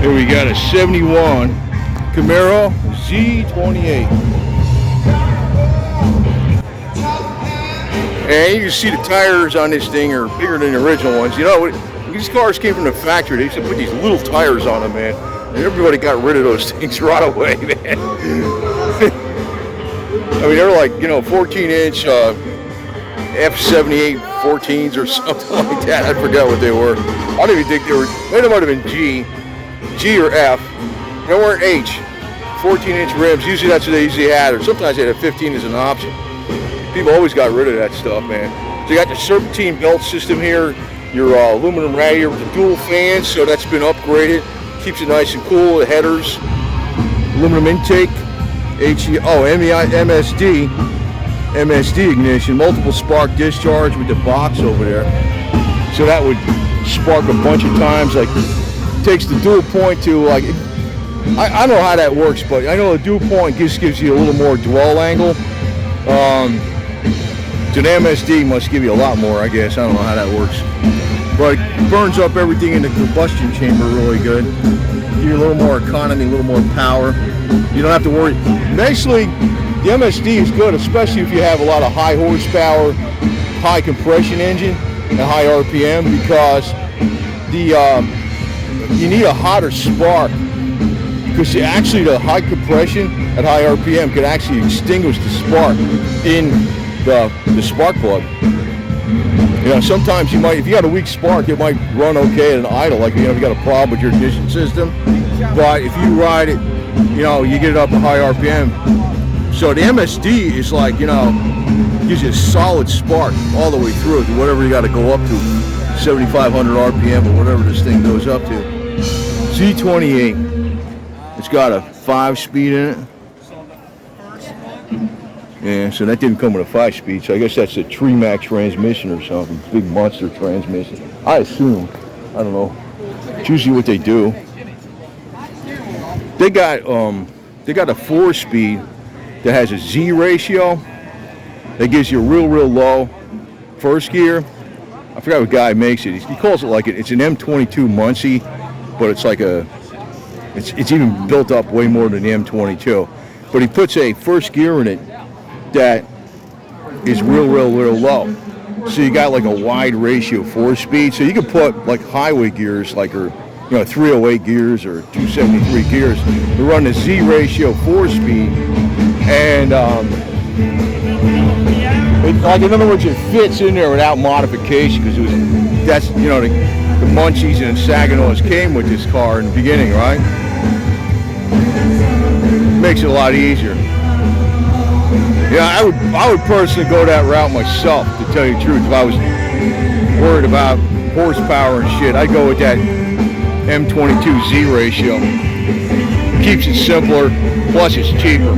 Here we got a 71 Camaro Z28. And you can see the tires on this thing are bigger than the original ones. You know, these cars came from the factory. They used to put these little tires on them, man. And everybody got rid of those things right away, man. I mean, they were like, you know, 14-inch F78 14s or something like that. I forgot what they were. I don't even think they were. They might have been G or F. They weren't H. 14-inch rims. Usually that's what they usually had, or sometimes they had a 15 as an option. People always got rid of that stuff, man. So you got the serpentine belt system here. Your aluminum radiator with the dual fans, so that's been upgraded. Keeps it nice and cool. The headers, aluminum intake, MSD ignition, multiple spark discharge with the box over there. So that would spark a bunch of times. Like, takes the dual point to, like, I don't know how that works, but I know the dual point just gives you a little more dwell angle. So the MSD must give you a lot more, I guess. I don't know how that works. But it burns up everything in the combustion chamber really good. Give you a little more economy, a little more power. You don't have to worry. Basically, the MSD is good, especially if you have a lot of high horsepower, high compression engine, and high RPM, because you need a hotter spark. Because actually the high compression at high RPM could actually extinguish the spark in the spark plug. You know, sometimes you might, if you got a weak spark, it might run okay at an idle, like, you know, if you got a problem with your ignition system. But if you ride it, you know, you get it up to high RPM. So the MSD is like, you know, gives you a solid spark all the way through to whatever you got to go up to, 7,500 RPM or whatever this thing goes up to. Z28. It's got a 5-speed in it. Yeah, so that didn't come with a 5-speed, so I guess that's a Tremax transmission or something, big monster transmission. I assume. I don't know. It's usually what they do. They got a 4-speed that has a Z ratio that gives you a real low first gear. I forgot what guy makes it. He calls it like it's an M22 Muncie, but it's like it's even built up way more than the M22. But he puts a first gear in it that is real low. So you got like a wide ratio 4-speed. So you can put like highway gears, like, or, you know, 308 gears or 273 gears. You run the Z ratio 4-speed, and like, in other words, it fits in there without modification, because that's, you know, the Munchies and Saginaws came with this car in the beginning, right? Makes it a lot easier. Yeah, I would personally go that route myself, to tell you the truth. If I was worried about horsepower and shit, I'd go with that M22 Z ratio. Keeps it simpler, plus it's cheaper.